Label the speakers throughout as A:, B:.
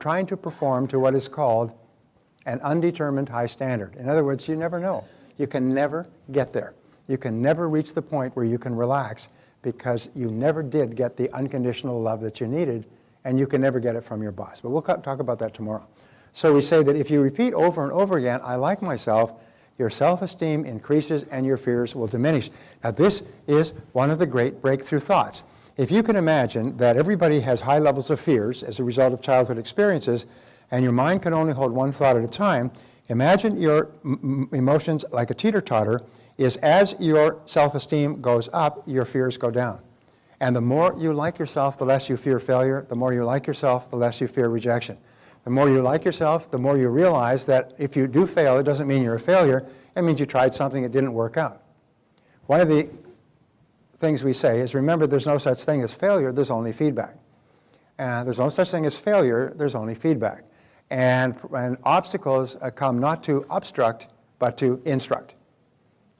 A: trying to perform to what is called an undetermined high standard. In other words, you never know. You can never get there. You can never reach the point where you can relax because you never did get the unconditional love that you needed, and you can never get it from your boss. But we'll talk about that tomorrow. So we say that if you repeat over and over again, I like myself, your self-esteem increases and your fears will diminish. Now this is one of the great breakthrough thoughts. If you can imagine that everybody has high levels of fears as a result of childhood experiences, and your mind can only hold one thought at a time, imagine your emotions like a teeter-totter is as your self-esteem goes up, your fears go down. And the more you like yourself, the less you fear failure. The more you like yourself, the less you fear rejection. The more you like yourself, the more you realize that if you do fail, it doesn't mean you're a failure. It means you tried something that didn't work out. One of the things we say is, remember, there's no such thing as failure, there's only feedback. And there's no such thing as failure, there's only feedback. And obstacles come not to obstruct, but to instruct.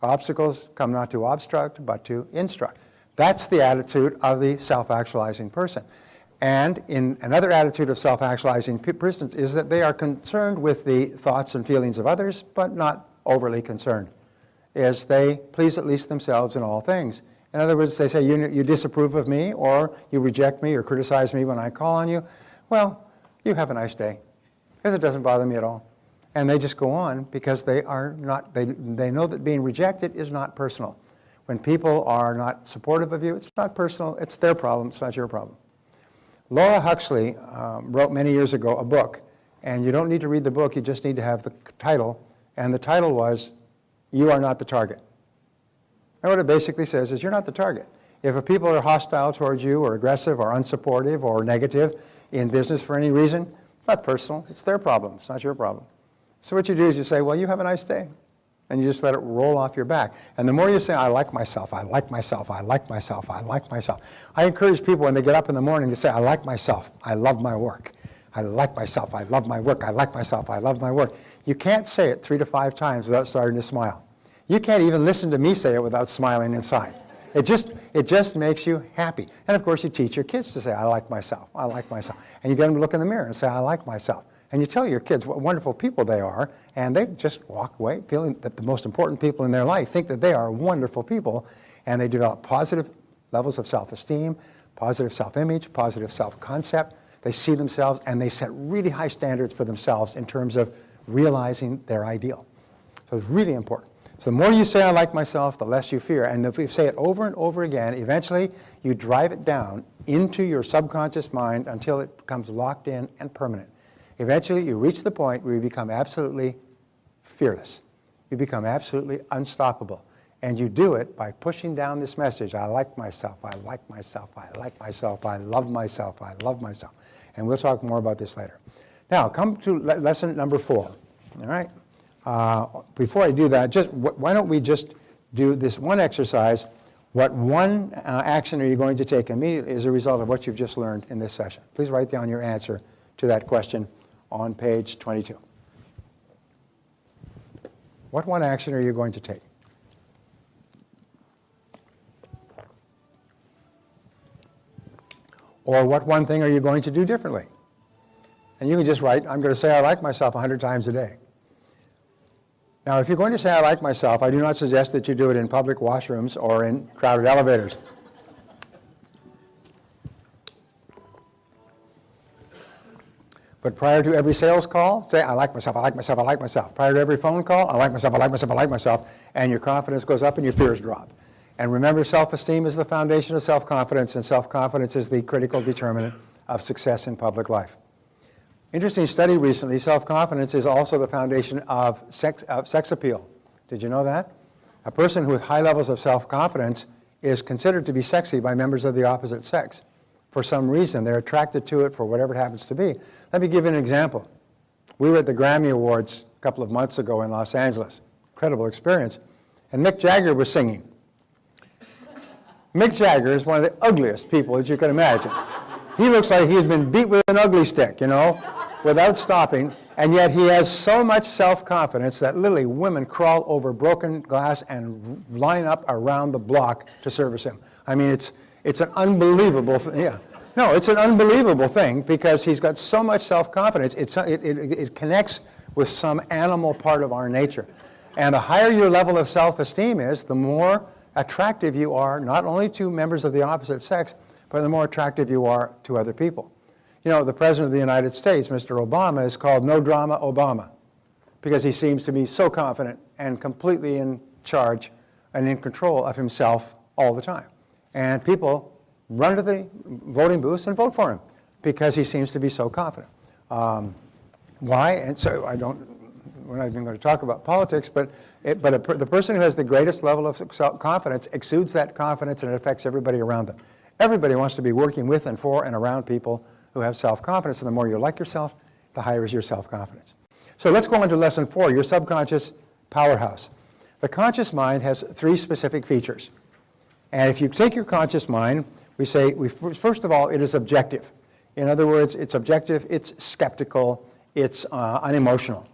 A: Obstacles come not to obstruct, but to instruct. That's the attitude of the self-actualizing person. And in another attitude of self-actualizing persons is that they are concerned with the thoughts and feelings of others, but not overly concerned, as they please at least themselves in all things. In other words, they say, you disapprove of me, or you reject me, or criticize me when I call on you. Well, you have a nice day, because it doesn't bother me at all. And they just go on because they are not, they know that being rejected is not personal. When people are not supportive of you, it's not personal, it's their problem, it's not your problem. Laura Huxley wrote many years ago a book, and you don't need to read the book, you just need to have the title, and the title was, You Are Not the Target. And what it basically says is you're not the target. If people are hostile towards you, or aggressive, or unsupportive, or negative in business for any reason, it's not personal, it's their problem, it's not your problem. So what you do is you say, well, you have a nice day. And you just let it roll off your back. And the more you say, I like myself, I like myself, I like myself, I like myself. I encourage people when they get up in the morning to say, I like myself, I love my work. I like myself, I love my work, I like myself, I love my work. You can't say it 3 to 5 times without starting to smile. You can't even listen to me say it without smiling inside. It just makes you happy. And of course you teach your kids to say, I like myself, I like myself. And you get them to look in the mirror and say, I like myself. And you tell your kids what wonderful people they are, and they just walk away feeling that the most important people in their life think that they are wonderful people, and they develop positive levels of self-esteem, positive self-image, positive self-concept. They see themselves, and they set really high standards for themselves in terms of realizing their ideal. So it's really important. So the more you say, I like myself, the less you fear. And if you say it over and over again, eventually you drive it down into your subconscious mind until it becomes locked in and permanent. Eventually, you reach the point where you become absolutely fearless. You become absolutely unstoppable. And you do it by pushing down this message, I like myself, I like myself, I like myself, I love myself, I love myself. And we'll talk more about this later. Now, come to lesson number 4. All right? Before I do that, why don't we just do this one exercise? What one action are you going to take immediately as a result of what you've just learned in this session? Please write down your answer to that question on page 22. What one action are you going to take? Or what one thing are you going to do differently? And you can just write, I'm going to say I like myself 100 times a day. Now, if you're going to say I like myself, I do not suggest that you do it in public washrooms or in crowded elevators. But prior to every sales call, say, I like myself, I like myself, I like myself. Prior to every phone call, I like myself, I like myself, I like myself. And your confidence goes up and your fears drop. And remember, self-esteem is the foundation of self-confidence, and self-confidence is the critical determinant of success in public life. Interesting study recently, self-confidence is also the foundation of sex appeal. Did you know that? A person with high levels of self-confidence is considered to be sexy by members of the opposite sex. For some reason, they're attracted to it for whatever it happens to be. Let me give you an example. We were at the Grammy Awards a couple of months ago in Los Angeles. Incredible experience. And Mick Jagger was singing. Mick Jagger is one of the ugliest people that you can imagine. He looks like he's been beat with an ugly stick, you know, without stopping. And yet he has so much self-confidence that literally women crawl over broken glass and line up around the block to service him. I mean, it's an unbelievable thing. Yeah. No, it's an unbelievable thing because he's got so much self-confidence. It connects with some animal part of our nature. And the higher your level of self-esteem is, the more attractive you are, not only to members of the opposite sex, but the more attractive you are to other people. You know, the President of the United States, Mr. Obama, is called No Drama Obama because he seems to be so confident and completely in charge and in control of himself all the time. And people run to the voting booths and vote for him because he seems to be so confident. Why? And so we're not even going to talk about politics, but the person who has the greatest level of confidence exudes that confidence and it affects everybody around them. Everybody wants to be working with and for and around people who have self-confidence, and the more you like yourself, the higher is your self-confidence. So let's go on to lesson 4, your subconscious powerhouse. The conscious mind has 3 specific features. And if you take your conscious mind, we say, first of all, it is objective. In other words, it's objective, it's skeptical, it's unemotional.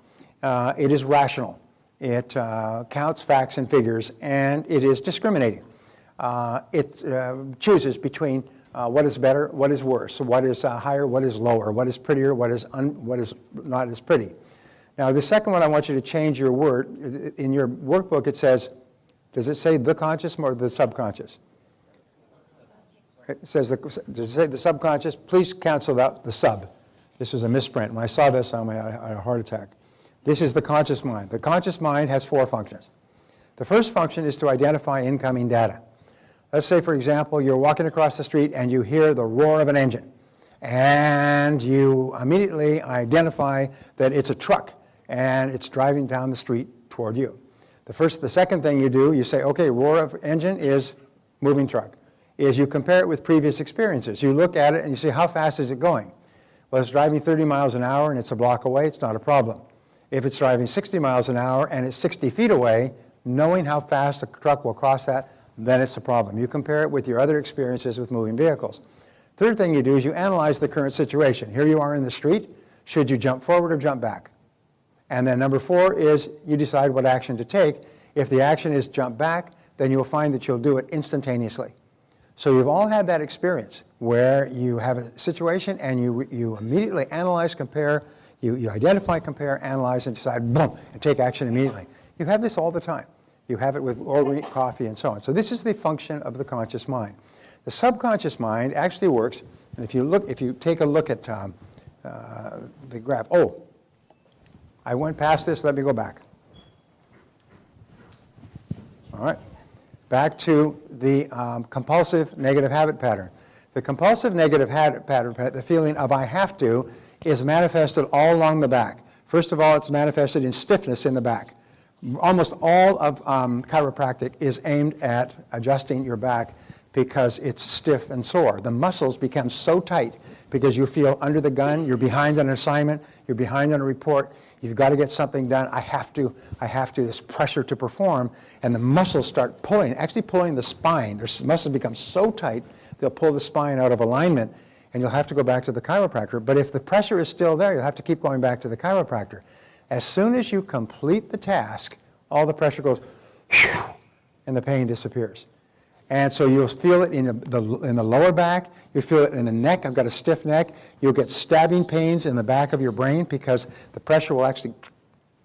A: It is rational. It counts facts and figures, and it is discriminating. It chooses between what is better, what is worse, what is higher, what is lower, what is prettier, what is not as pretty. Now, the second one, I want you to change your word. In your workbook, it says, does it say the conscious or the subconscious? It says, does it say the subconscious? Please cancel out the sub. This was a misprint. When I saw this, I had a heart attack. This is the conscious mind. The conscious mind has 4 functions. The first function is to identify incoming data. Let's say, for example, you're walking across the street and you hear the roar of an engine. And you immediately identify that it's a truck and it's driving down the street toward you. The second thing you do, you say, okay, roar of engine is moving truck. Is you compare it with previous experiences. You look at it and you say, how fast is it going? Well, it's driving 30 miles an hour and it's a block away, it's not a problem. If it's driving 60 miles an hour and it's 60 feet away, knowing how fast a truck will cross that, then it's a problem. You compare it with your other experiences with moving vehicles. Third thing you do is you analyze the current situation. Here you are in the street. Should you jump forward or jump back? And then number 4 is you decide what action to take. If the action is jump back, then you'll find that you'll do it instantaneously. So you've all had that experience where you have a situation and you immediately analyze, compare, you identify, compare, analyze, and decide, boom, and take action immediately. You have this all the time. You have it with ordering coffee and so on. So this is the function of the conscious mind. The subconscious mind actually works, and if you take a look at the graph, oh, I went past this, let me go back. All right, back to the compulsive negative habit pattern. The compulsive negative habit pattern, the feeling of I have to, is manifested all along the back. First of all, it's manifested in stiffness in the back. Almost all of chiropractic is aimed at adjusting your back because it's stiff and sore. The muscles become so tight because you feel under the gun, you're behind on an assignment, you're behind on a report, you've got to get something done, I have to, this pressure to perform, and the muscles start pulling, actually pulling the spine. Their muscles become so tight, they'll pull the spine out of alignment, and you'll have to go back to the chiropractor. But if the pressure is still there, you'll have to keep going back to the chiropractor. As soon as you complete the task, all the pressure goes, and the pain disappears. And so you'll feel it in the lower back, you feel it in the neck. I've got a stiff neck. You'll get stabbing pains in the back of your brain because the pressure will actually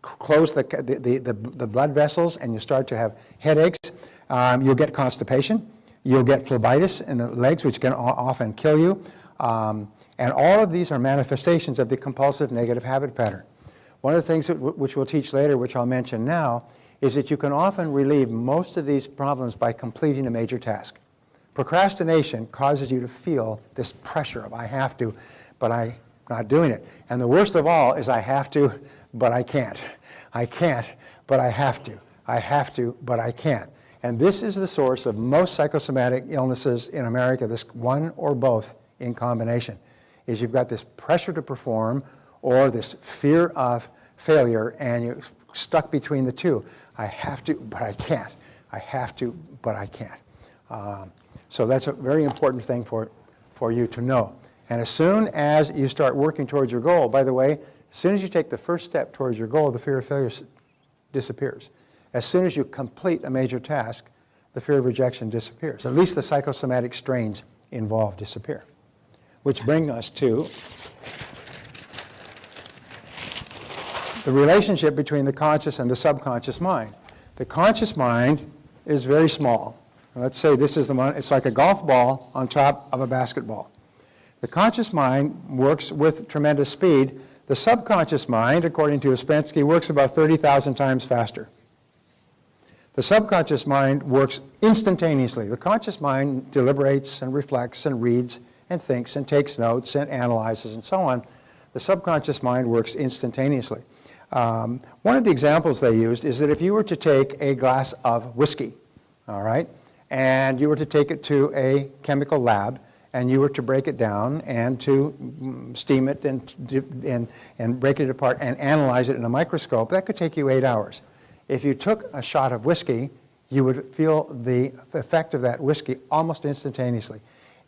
A: close the blood vessels and you start to have headaches. You'll get constipation. You'll get phlebitis in the legs, which can often kill you. And all of these are manifestations of the compulsive negative habit pattern. One of the things which we'll teach later, which I'll mention now, is that you can often relieve most of these problems by completing a major task. Procrastination causes you to feel this pressure of I have to, but I'm not doing it. And the worst of all is I have to, but I can't. I can't, but I have to. I have to, but I can't. And this is the source of most psychosomatic illnesses in America, this one or both in combination, is you've got this pressure to perform or this fear of failure, and you're stuck between the two. I have to, but I can't. I have to, but I can't. So that's a very important thing for you to know. And as soon as you start working towards your goal, by the way, as soon as you take the first step towards your goal, the fear of failure disappears. As soon as you complete a major task, the fear of rejection disappears. At least the psychosomatic strains involved disappear. which bring us to the relationship between the conscious and the subconscious mind. The conscious mind is very small. Let's say this is the one, it's like a golf ball on top of a basketball. The conscious mind works with tremendous speed. The subconscious mind, according to Ouspensky, works about 30,000 times faster. The subconscious mind works instantaneously. The conscious mind deliberates and reflects and reads and thinks and takes notes and analyzes and so on. The subconscious mind works instantaneously. One of the examples they used is that if you were to take a glass of whiskey, all right, and you were to take it to a chemical lab, and you were to break it down and to steam it and break it apart and analyze it in a microscope, that could take you 8 hours. If you took a shot of whiskey, you would feel the effect of that whiskey almost instantaneously.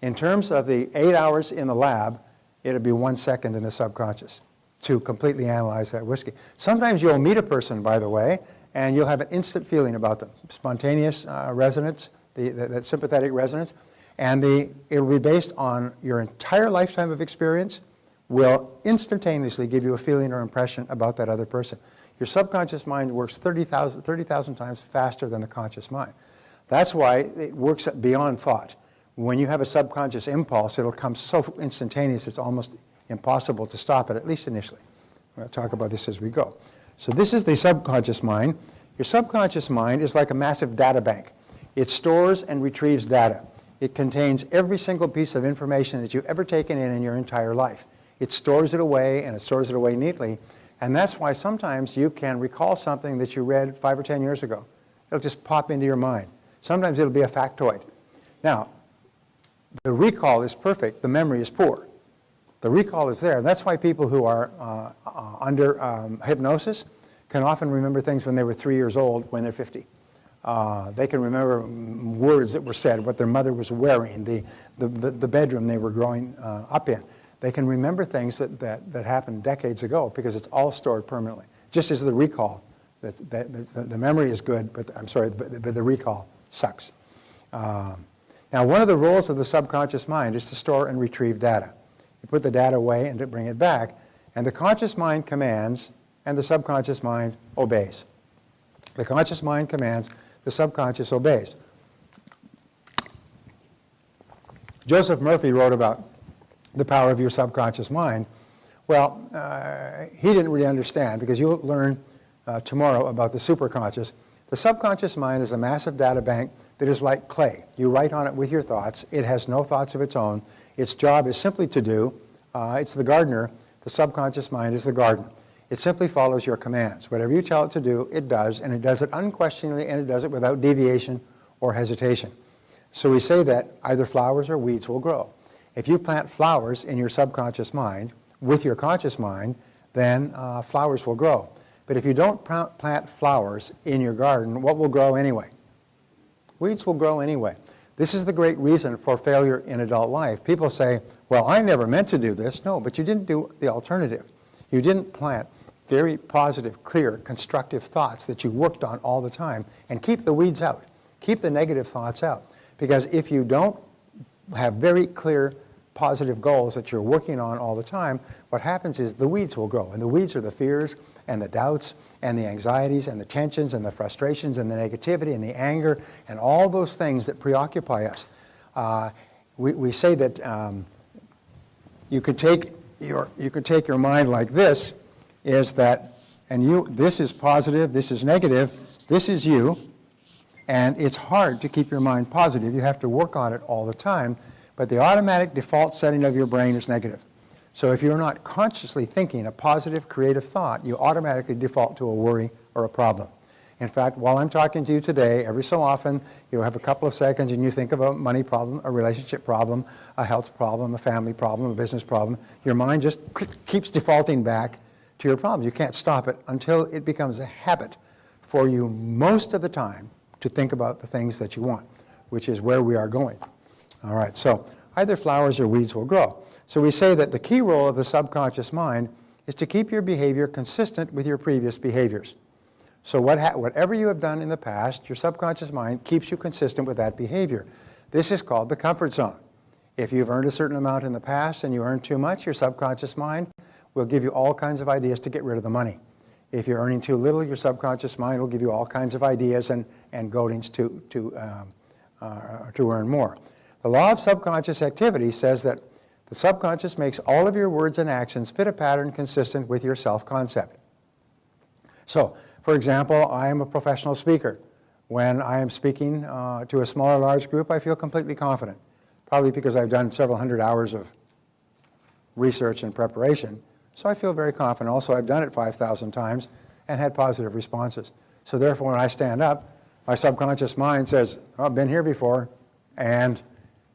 A: In terms of the 8 hours in the lab, it would be 1 second in the subconscious to completely analyze that whiskey. Sometimes you'll meet a person, by the way, and you'll have an instant feeling about them. Spontaneous resonance, that sympathetic resonance, and it will be based on your entire lifetime of experience, will instantaneously give you a feeling or impression about that other person. Your subconscious mind works 30,000 times faster than the conscious mind. That's why it works beyond thought. When you have a subconscious impulse, it'll come so instantaneous it's almost impossible to stop it, at least initially. We'll talk about this as we go. So this is the subconscious mind. Your subconscious mind is like a massive data bank. It stores and retrieves data. It contains every single piece of information that you've ever taken in your entire life. It stores it away, and it stores it away neatly. And that's why sometimes you can recall something that you read 5 or 10 years ago. It'll just pop into your mind. Sometimes it'll be a factoid. Now, the recall is perfect. The memory is poor. The recall is there. And that's why people who are under hypnosis can often remember things when they were 3 years old when they're 50. They can remember words that were said, what their mother was wearing, the bedroom they were growing up in. They can remember things that happened decades ago because it's all stored permanently. Just as the recall, the memory is good, but the recall sucks. Now, one of the roles of the subconscious mind is to store and retrieve data. You put the data away and to bring it back, and the conscious mind commands, and the subconscious mind obeys. The conscious mind commands, the subconscious obeys. Joseph Murphy wrote about the power of your subconscious mind. Well, he didn't really understand, because you'll learn tomorrow about the superconscious. The subconscious mind is a massive data bank that is like clay. You write on it with your thoughts. It has no thoughts of its own. Its job is simply to do, it's the gardener. The subconscious mind is the garden. It simply follows your commands. Whatever you tell it to do, it does, and it does it unquestioningly, and it does it without deviation or hesitation. So we say that either flowers or weeds will grow. If you plant flowers in your subconscious mind with your conscious mind, then flowers will grow. But if you don't plant flowers in your garden, what will grow anyway? Weeds will grow anyway. This is the great reason for failure in adult life. People say, well, I never meant to do this. No, but you didn't do the alternative. You didn't plant very positive, clear, constructive thoughts that you worked on all the time, and keep the weeds out. Keep the negative thoughts out. Because if you don't have very clear, positive goals that you're working on all the time, what happens is the weeds will grow. And the weeds are the fears and the doubts and the anxieties and the tensions and the frustrations and the negativity and the anger and all those things that preoccupy us. We say that you could take your mind like this, is that, and this is positive, this is negative, this is you, and it's hard to keep your mind positive. You have to work on it all the time, but the automatic default setting of your brain is negative. So if you're not consciously thinking a positive, creative thought, you automatically default to a worry or a problem. In fact, while I'm talking to you today, every so often, you'll have a couple of seconds and you think of a money problem, a relationship problem, a health problem, a family problem, a business problem. Your mind just keeps defaulting back to your problem. You can't stop it until it becomes a habit for you most of the time to think about the things that you want, which is where we are going. All right, so either flowers or weeds will grow. So we say that the key role of the subconscious mind is to keep your behavior consistent with your previous behaviors. So whatever you have done in the past, your subconscious mind keeps you consistent with that behavior. This is called the comfort zone. If you've earned a certain amount in the past and you earned too much, your subconscious mind will give you all kinds of ideas to get rid of the money. If you're earning too little, your subconscious mind will give you all kinds of ideas and goadings to earn more. The law of subconscious activity says that the subconscious makes all of your words and actions fit a pattern consistent with your self-concept. So, for example, I am a professional speaker. When I am speaking to a small or large group, I feel completely confident, probably because I've done several hundred hours of research and preparation. So I feel very confident. Also, I've done it 5,000 times and had positive responses. So therefore, when I stand up, my subconscious mind says, oh, I've been here before, and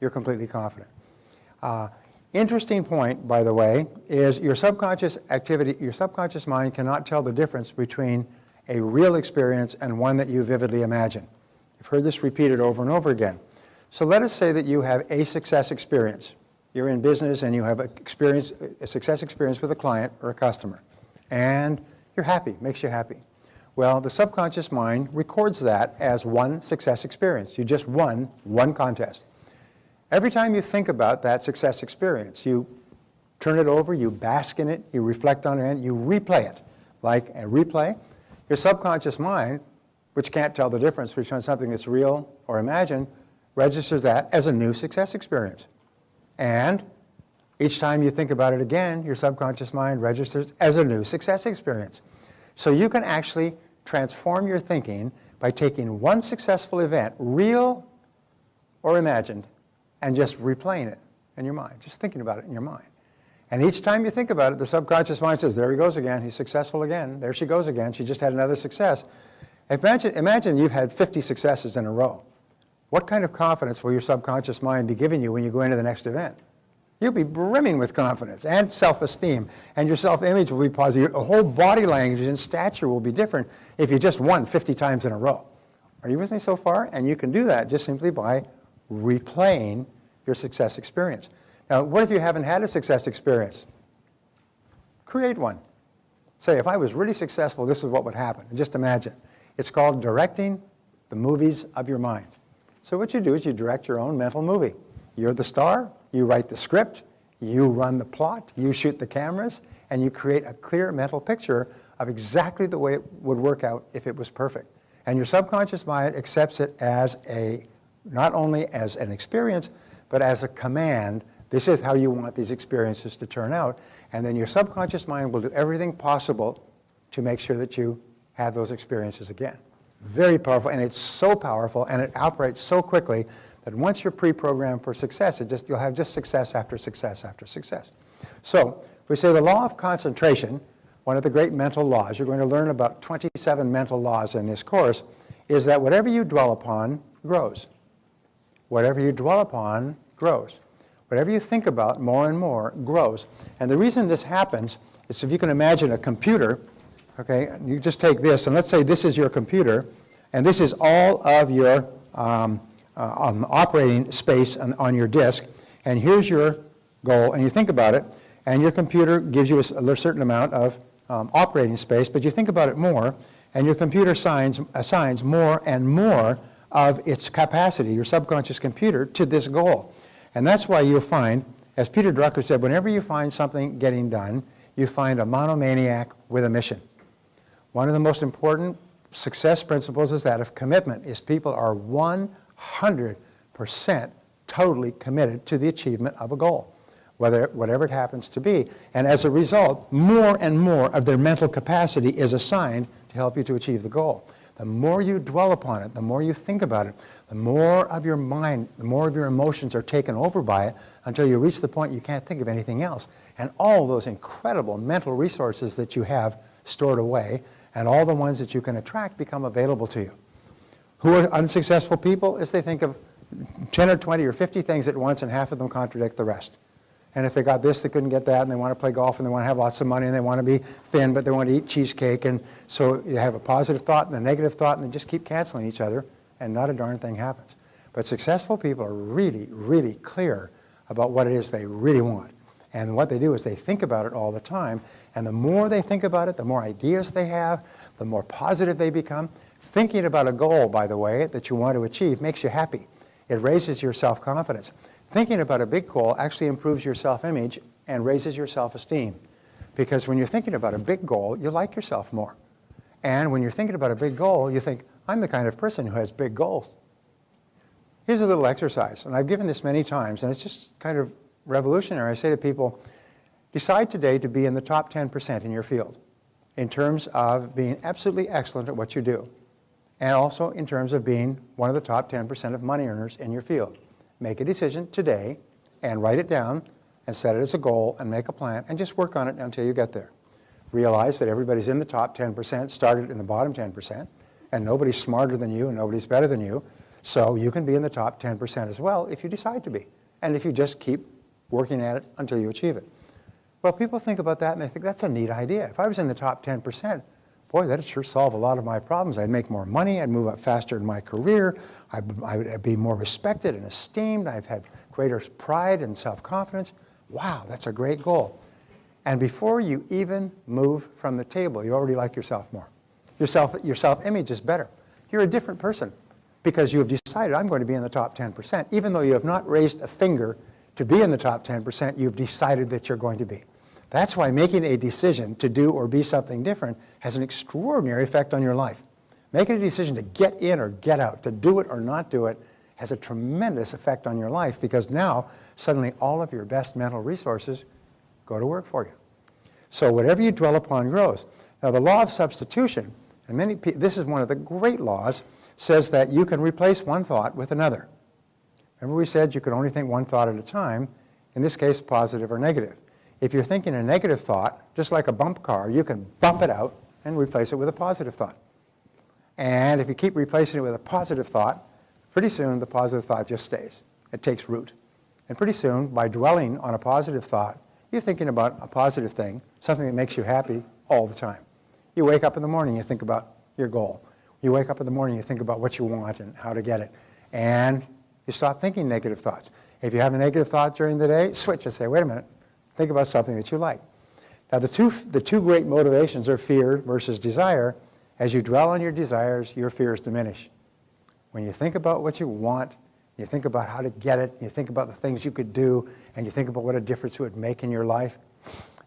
A: you're completely confident. Interesting point, by the way, is your subconscious activity, your subconscious mind cannot tell the difference between a real experience and one that you vividly imagine. You've heard this repeated over and over again. So let us say that you have a success experience. You're in business and you have a success experience with a client or a customer. And you're happy, makes you happy. Well, the subconscious mind records that as one success experience. You just won one contest. Every time you think about that success experience, you turn it over, you bask in it, you reflect on it, and you replay it. Like a replay, your subconscious mind, which can't tell the difference between something that's real or imagined, registers that as a new success experience. And each time you think about it again, your subconscious mind registers as a new success experience. So you can actually transform your thinking by taking one successful event, real or imagined, and just replaying it in your mind, just thinking about it in your mind. And each time you think about it, the subconscious mind says, there he goes again, he's successful again, there she goes again, she just had another success. Imagine you've had 50 successes in a row. What kind of confidence will your subconscious mind be giving you when you go into the next event? You'll be brimming with confidence and self-esteem, and your self-image will be positive. Your whole body language and stature will be different if you just won 50 times in a row. Are you with me so far? And you can do that just simply by replaying your success experience. Now, what if you haven't had a success experience? Create one. Say, if I was really successful, this is what would happen. And just imagine. It's called directing the movies of your mind. So what you do is you direct your own mental movie. You're the star, you write the script, you run the plot, you shoot the cameras, and you create a clear mental picture of exactly the way it would work out if it was perfect. And your subconscious mind accepts it as not only as an experience, but as a command. This is how you want these experiences to turn out. And then your subconscious mind will do everything possible to make sure that you have those experiences again. Very powerful, and it's so powerful, and it operates so quickly that once you're pre-programmed for success, you'll have just success after success after success. So we say the law of concentration, one of the great mental laws, you're going to learn about 27 mental laws in this course, is that whatever you dwell upon grows. Whatever you dwell upon grows. Whatever you think about more and more grows. And the reason this happens is if you can imagine a computer, okay, you just take this, and let's say this is your computer, and this is all of your operating space on your disk, and here's your goal, and you think about it, and your computer gives you a certain amount of operating space, but you think about it more, and your computer assigns more and more of its capacity, your subconscious computer, to this goal. And that's why you'll find, as Peter Drucker said, whenever you find something getting done, you find a monomaniac with a mission. One of the most important success principles is that of commitment, is people are 100% totally committed to the achievement of a goal, whatever it happens to be. And as a result, more and more of their mental capacity is assigned to help you to achieve the goal. The more you dwell upon it, the more you think about it, the more of your mind, the more of your emotions are taken over by it until you reach the point you can't think of anything else. And all those incredible mental resources that you have stored away and all the ones that you can attract become available to you. Who are unsuccessful people? Is they think of 10 or 20 or 50 things at once, and half of them contradict the rest. And if they got this, they couldn't get that, and they want to play golf, and they want to have lots of money, and they want to be thin, but they want to eat cheesecake. And so you have a positive thought and a negative thought, and they just keep canceling each other, and not a darn thing happens. But successful people are really, really clear about what it is they really want. And what they do is they think about it all the time, and the more they think about it, the more ideas they have, the more positive they become. Thinking about a goal, by the way, that you want to achieve makes you happy. It raises your self-confidence. Thinking about a big goal actually improves your self-image and raises your self-esteem. Because when you're thinking about a big goal, you like yourself more. And when you're thinking about a big goal, you think, I'm the kind of person who has big goals. Here's a little exercise, and I've given this many times, and it's just kind of revolutionary. I say to people, decide today to be in the top 10% in your field in terms of being absolutely excellent at what you do, and also in terms of being one of the top 10% of money earners in your field. Make a decision today and write it down and set it as a goal and make a plan and just work on it until you get there. Realize that everybody's in the top 10%, started in the bottom 10%, and nobody's smarter than you and nobody's better than you, so you can be in the top 10% as well if you decide to be, and if you just keep working at it until you achieve it. Well, people think about that and they think, that's a neat idea. If I was in the top 10%, boy, that'd sure solve a lot of my problems. I'd make more money, I'd move up faster in my career, I'd be more respected and esteemed, I'd have greater pride and self-confidence. Wow, that's a great goal. And before you even move from the table, you already like yourself more. Your self-image is better. You're a different person because you have decided, I'm going to be in the top 10%. Even though you have not raised a finger to be in the top 10%, you've decided that you're going to be. That's why making a decision to do or be something different has an extraordinary effect on your life. Making a decision to get in or get out, to do it or not do it, has a tremendous effect on your life because now suddenly all of your best mental resources go to work for you. So whatever you dwell upon grows. Now the law of substitution, and this is one of the great laws, says that you can replace one thought with another. Remember we said you could only think one thought at a time, in this case positive or negative. If you're thinking a negative thought, just like a bump car, you can bump it out and replace it with a positive thought. And if you keep replacing it with a positive thought, pretty soon the positive thought just stays. It takes root. And pretty soon, by dwelling on a positive thought, you're thinking about a positive thing, something that makes you happy all the time. You wake up in the morning, you think about your goal. You wake up in the morning, you think about what you want and how to get it. And you stop thinking negative thoughts. If you have a negative thought during the day, switch and say, wait a minute, think about something that you like. Now the two great motivations are fear versus desire. As you dwell on your desires, your fears diminish. When you think about what you want, you think about how to get it, you think about the things you could do, and you think about what a difference it would make in your life,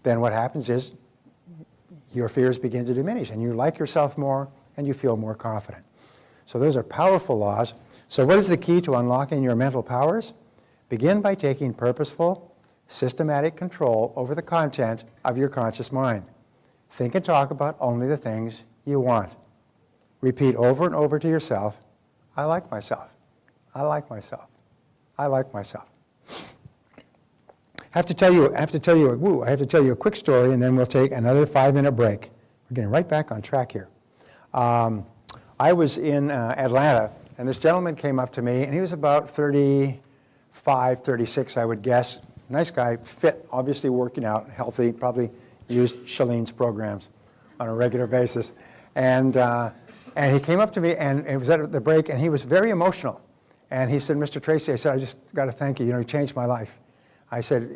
A: then what happens is your fears begin to diminish, and you like yourself more, and you feel more confident. So those are powerful laws. So what is the key to unlocking your mental powers? Begin by taking purposeful, systematic control over the content of your conscious mind. Think and talk about only the things you want. Repeat over and over to yourself, I like myself. I like myself. I like myself. I have to tell you a quick story, and then we'll take another 5-minute break. We're getting right back on track here. I was in Atlanta, and this gentleman came up to me, and he was about 35, 36, I would guess. Nice guy, fit, obviously working out, healthy, probably used Shalene's programs on a regular basis. And he came up to me, and it was at the break, and he was very emotional. And he said, Mr. Tracy, I said, I just got to thank you. You know, you changed my life. I said,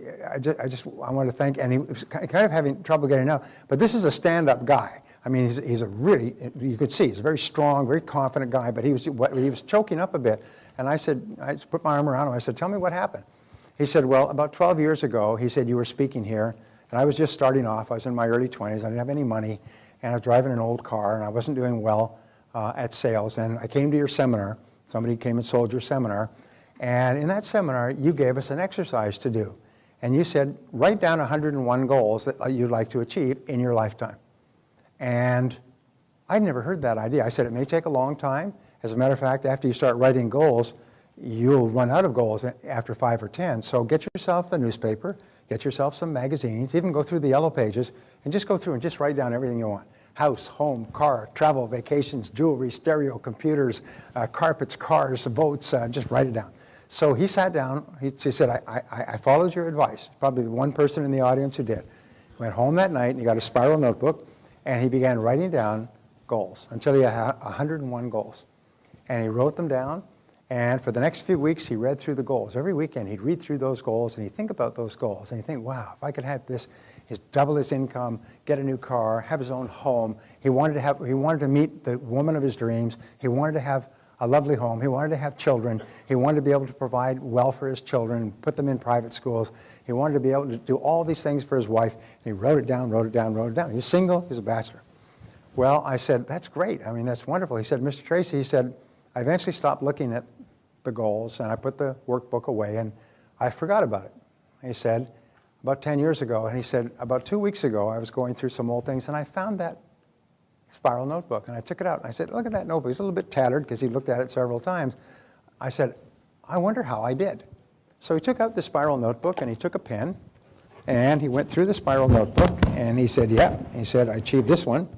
A: I want to thank you. And he was kind of having trouble getting out. But this is a stand-up guy. I mean, he's a really, you could see, he's a very strong, very confident guy, but he was choking up a bit. And I said, I just put my arm around him. I said, tell me what happened. He said, well, about 12 years ago, he said, you were speaking here, and I was just starting off. I was in my early 20s. I didn't have any money, and I was driving an old car, and I wasn't doing well at sales. And I came to your seminar. Somebody came and sold your seminar. And in that seminar, you gave us an exercise to do. And you said, write down 101 goals that you'd like to achieve in your lifetime. And I'd never heard that idea. I said, it may take a long time. As a matter of fact, after you start writing goals, you'll run out of goals after 5 or 10. So get yourself a newspaper, get yourself some magazines, even go through the yellow pages, and just go through and just write down everything you want. House, home, car, travel, vacations, jewelry, stereo, computers, carpets, cars, boats, just write it down. So he sat down, he said, I followed your advice. Probably the one person in the audience who did. He went home that night and he got a spiral notebook and he began writing down goals until he had 101 goals. And he wrote them down, and for the next few weeks he read through the goals. Every weekend he'd read through those goals and he'd think about those goals and he'd think, wow, if I could have this, double his income, get a new car, have his own home. He wanted to meet the woman of his dreams. He wanted to have a lovely home. He wanted to have children. He wanted to be able to provide well for his children, put them in private schools. He wanted to be able to do all these things for his wife. And he wrote it down, wrote it down, wrote it down. He was single. He was a bachelor. Well, I said, that's great. I mean, that's wonderful. He said, Mr. Tracy, he said, I eventually stopped looking at the goals, and I put the workbook away, and I forgot about it. He said, about 10 years ago, and he said, about 2 weeks ago, I was going through some old things, and I found that spiral notebook, and I took it out, and I said, look at that notebook. It's a little bit tattered because he looked at it several times. I said, I wonder how I did. So he took out the spiral notebook, and he took a pen, and he went through the spiral notebook, and he said, yeah. He said, I achieved this one,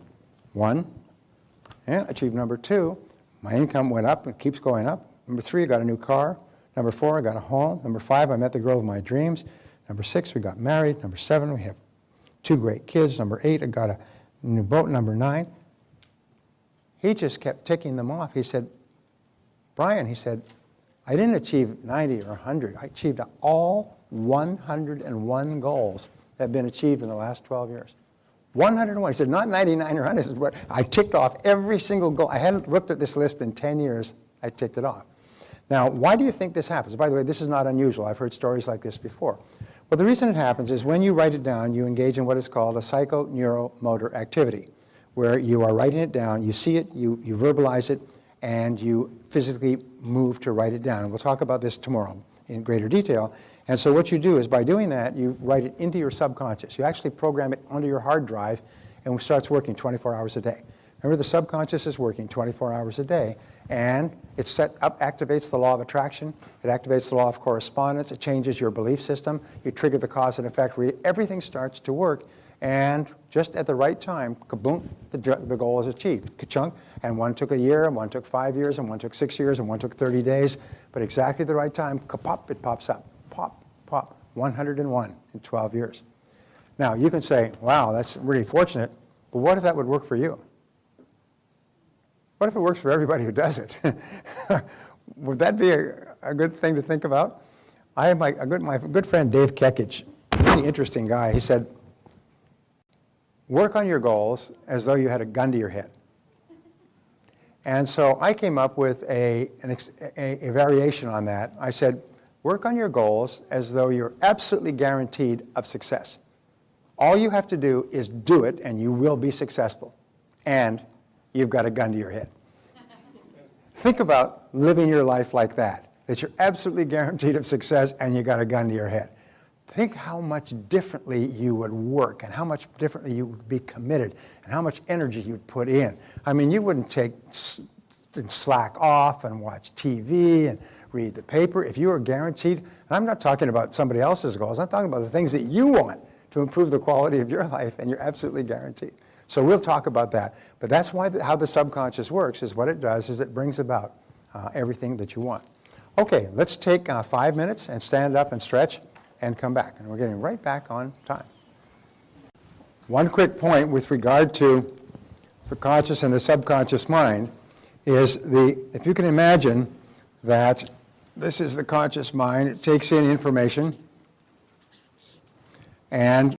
A: yeah, achieved number 2. My income went up and keeps going up. Number 3, I got a new car. Number 4, I got a home. Number 5, I met the girl of my dreams. Number 6, we got married. Number 7, we have 2 great kids. Number 8, I got a new boat. Number 9. He just kept ticking them off. He said, Brian, he said, I didn't achieve 90 or 100. I achieved all 101 goals that have been achieved in the last 12 years. 101. He said, not 99 or 100. He said, but I ticked off every single goal. I hadn't looked at this list in 10 years. I ticked it off. Now, why do you think this happens? By the way, this is not unusual. I've heard stories like this before. Well, the reason it happens is when you write it down, you engage in what is called a psychoneuromotor activity, where you are writing it down, you see it, you verbalize it, and you physically move to write it down. And we'll talk about this tomorrow in greater detail. And so what you do is by doing that, you write it into your subconscious. You actually program it onto your hard drive, and it starts working 24 hours a day. Remember, the subconscious is working 24 hours a day, and it activates the law of attraction. It activates the law of correspondence. It changes your belief system. You trigger the cause and effect. Everything starts to work, and just at the right time, kaboom, the goal is achieved. Ka-chunk. And one took a year, and one took 5 years, and one took 6 years, and one took 30 days. But exactly the right time, ka-pop, it pops up. Pop, pop, 101 in 12 years. Now, you can say, wow, that's really fortunate, but what if that would work for you? What if it works for everybody who does it? Would that be a good thing to think about? I have my good friend Dave Kekich, really interesting guy. He said, work on your goals as though you had a gun to your head. And so I came up with a variation on that. I said, work on your goals as though you're absolutely guaranteed of success. All you have to do is do it, and you will be successful. And you've got a gun to your head. Think about living your life like that you're absolutely guaranteed of success, and you got a gun to your head. Think how much differently you would work, and how much differently you would be committed, and how much energy you'd put in. I mean, you wouldn't slack off and watch TV and read the paper if you were guaranteed. And I'm not talking about somebody else's goals. I'm talking about the things that you want to improve the quality of your life, and you're absolutely guaranteed. So we'll talk about that. But that's why how the subconscious works is what it does is it brings about everything that you want. Okay, let's take 5 minutes and stand up and stretch and come back. And we're getting right back on time. One quick point with regard to the conscious and the subconscious mind is if you can imagine that this is the conscious mind, it takes in information, and